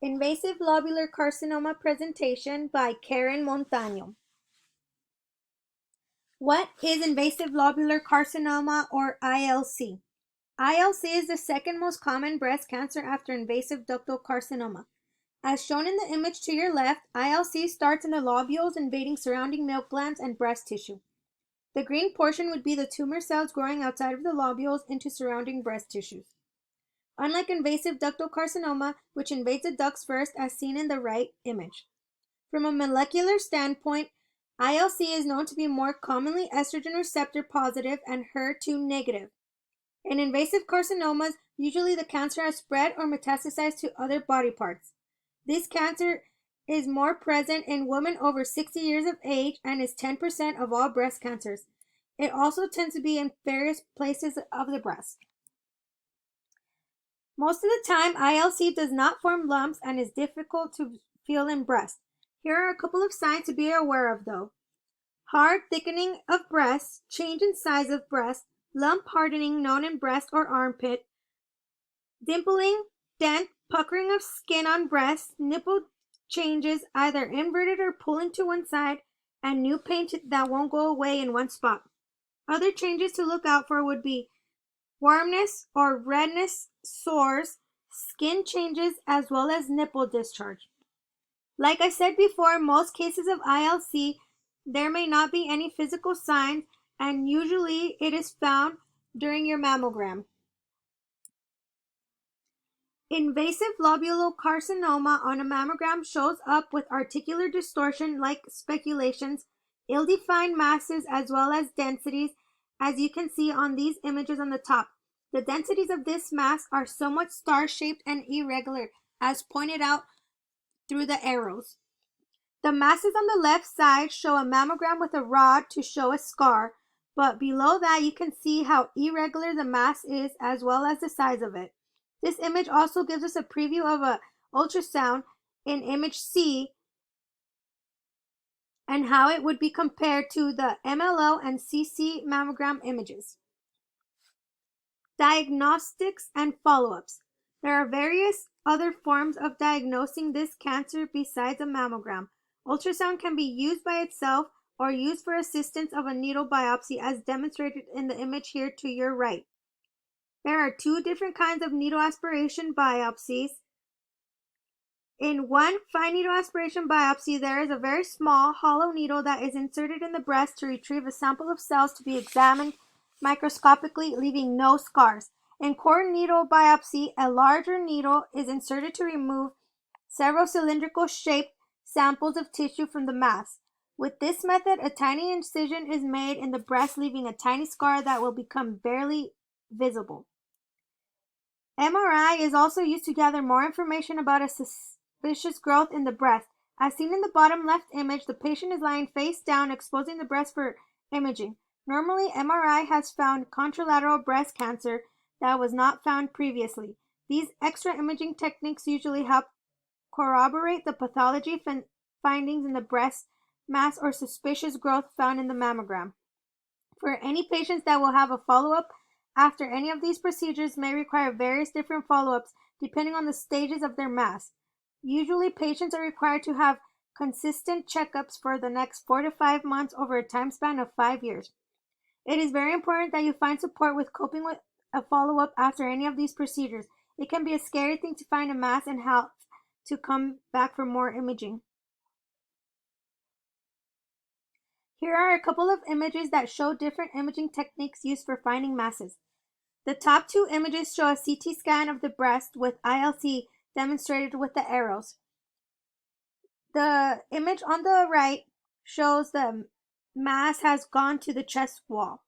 Invasive lobular carcinoma presentation by Karen Montaño. What is invasive lobular carcinoma or ILC? ILC is the second most common breast cancer after invasive ductal carcinoma. As shown in the image to your left, ILC starts in the lobules invading surrounding milk glands and breast tissue. The green portion would be the tumor cells growing outside of the lobules into surrounding breast tissues. Unlike invasive ductal carcinoma, which invades the ducts first as seen in the right image. From a molecular standpoint, ILC is known to be more commonly estrogen receptor positive and HER2 negative. In invasive carcinomas, usually the cancer has spread or metastasized to other body parts. This cancer is more present in women over 60 years of age and is 10% of all breast cancers. It also tends to be in various places of the breast. Most of the time, ILC does not form lumps and is difficult to feel in breast. Here are a couple of signs to be aware of though. Hard thickening of breast, change in size of breast, lump hardening known in breast or armpit, dimpling, dent, puckering of skin on breast, nipple changes either inverted or pulling to one side, and new pain that won't go away in one spot. Other changes to look out for would be warmness or redness, sores, skin changes, as well as nipple discharge. Like I said before, most cases of ILC, there may not be any physical signs, and usually it is found during your mammogram. Invasive lobular carcinoma on a mammogram shows up with articular distortion like speculations, ill-defined masses, as well as densities, as you can see on these images on the top. The densities of this mass are somewhat star-shaped and irregular, as pointed out through the arrows. The masses on the left side show a mammogram with a rod to show a scar, but below that you can see how irregular the mass is as well as the size of it. This image also gives us a preview of an ultrasound in image C and how it would be compared to the MLO and CC mammogram images. Diagnostics and follow-ups. There are various other forms of diagnosing this cancer besides a mammogram. Ultrasound can be used by itself or used for assistance of a needle biopsy as demonstrated in the image here to your right. There are two different kinds of needle aspiration biopsies. In one fine needle aspiration biopsy, there is a very small hollow needle that is inserted in the breast to retrieve a sample of cells to be examined microscopically, leaving no scars. In core needle biopsy, a larger needle is inserted to remove several cylindrical shaped samples of tissue from the mass. With this method, a tiny incision is made in the breast, leaving a tiny scar that will become barely visible. MRI is also used to gather more information about a suspicious growth in the breast. As seen in the bottom left image, the patient is lying face down, exposing the breast for imaging. Normally, MRI has found contralateral breast cancer that was not found previously. These extra imaging techniques usually help corroborate the pathology findings in the breast mass or suspicious growth found in the mammogram. For any patients that will have a follow-up after any of these procedures may require various different follow-ups depending on the stages of their mass. Usually, patients are required to have consistent checkups for the next 4 to 5 months over a time span of 5 years. It is very important that you find support with coping with a follow-up after any of these procedures. It can be a scary thing to find a mass and have to come back for more imaging. Here are a couple of images that show different imaging techniques used for finding masses. The top two images show a CT scan of the breast with ILC demonstrated with the arrows. The image on the right shows the mass has gone to the chest wall.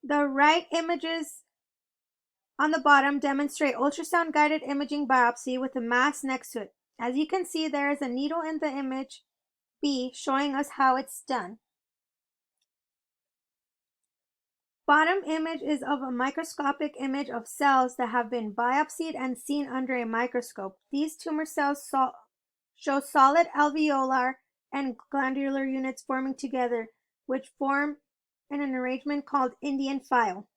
The right images on the bottom demonstrate ultrasound guided imaging biopsy with a mass next to it. As you can see, there is a needle in the image B showing us how it's done. Bottom image is of a microscopic image of cells that have been biopsied and seen under a microscope. These tumor cells show solid alveolar and glandular units forming together, which form in an arrangement called Indian file.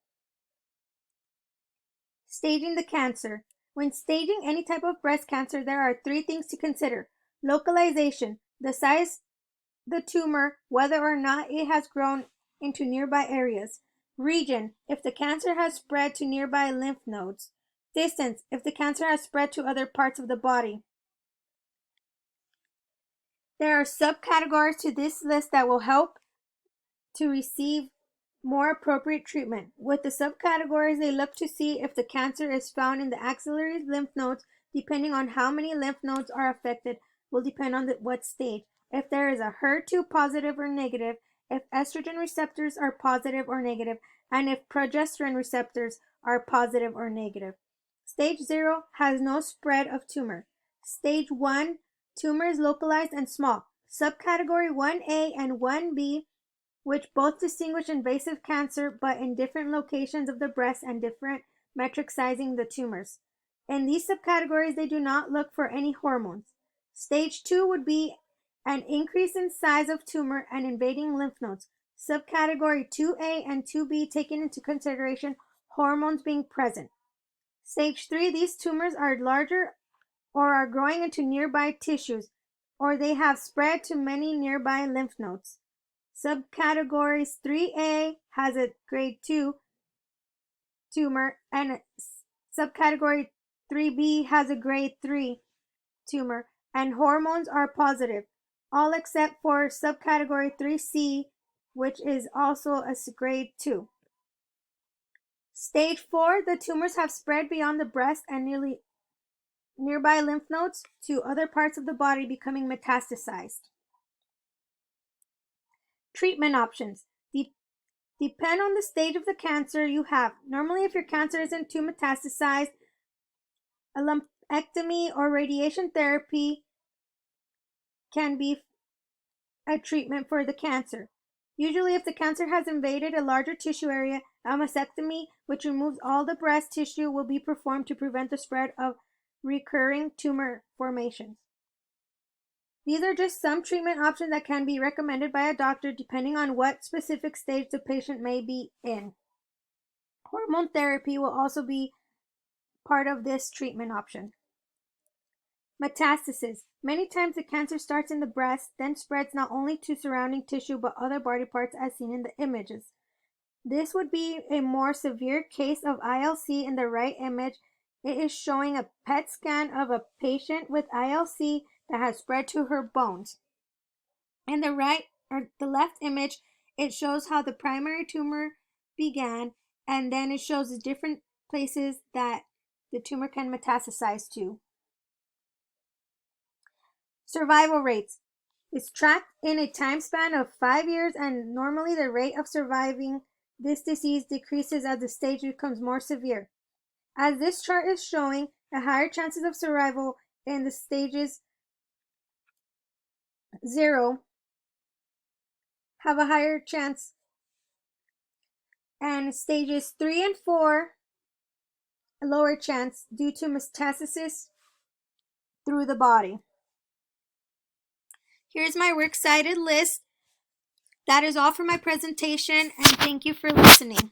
Staging the cancer. When staging any type of breast cancer, there are 3 things to consider. Localization, the size the tumor, whether or not it has grown into nearby areas. Region, if the cancer has spread to nearby lymph nodes. Distance, if the cancer has spread to other parts of the body. There are subcategories to this list that will help to receive more appropriate treatment. With the subcategories, they look to see if the cancer is found in the axillary lymph nodes. Depending on how many lymph nodes are affected will depend on what stage. If there is a HER2 positive or negative, if estrogen receptors are positive or negative, and if progesterone receptors are positive or negative. Stage 0 has no spread of tumor. Stage 1, tumor is localized and small. Subcategory 1A and 1B, which both distinguish invasive cancer but in different locations of the breast and different metric sizing the tumors. In these subcategories, they do not look for any hormones. Stage 2 would be an increase in size of tumor and invading lymph nodes. Subcategory 2A and 2B taking into consideration hormones being present. Stage 3, these tumors are larger or are growing into nearby tissues, or they have spread to many nearby lymph nodes. Subcategories 3A has a grade 2 tumor, and subcategory 3B has a grade 3 tumor, and hormones are positive, all except for subcategory 3C, which is also a grade 2. Stage 4, the tumors have spread beyond the breast and nearby lymph nodes to other parts of the body, becoming metastasized. Treatment options depend on the stage of the cancer you have. Normally, if your cancer isn't too metastasized, a lumpectomy or radiation therapy can be a treatment for the cancer. Usually, if the cancer has invaded a larger tissue area, a mastectomy, which removes all the breast tissue, will be performed to prevent the spread of recurring tumor formations. These are just some treatment options that can be recommended by a doctor depending on what specific stage the patient may be in. Hormone therapy will also be part of this treatment option. Metastasis. Many times the cancer starts in the breast, then spreads not only to surrounding tissue but other body parts as seen in the images. This would be a more severe case of ILC. In the right image, it is showing a PET scan of a patient with ILC that has spread to her bones. In the left image, it shows how the primary tumor began, and then it shows the different places that the tumor can metastasize to. Survival rates is tracked in a time span of 5 years, and normally the rate of surviving this disease decreases as the stage becomes more severe. As this chart is showing, the higher chances of survival in the stages 0 have a higher chance, and stages 3 and 4 a lower chance due to metastasis through the body. Here's my works cited list. That is all for my presentation, and thank you for listening.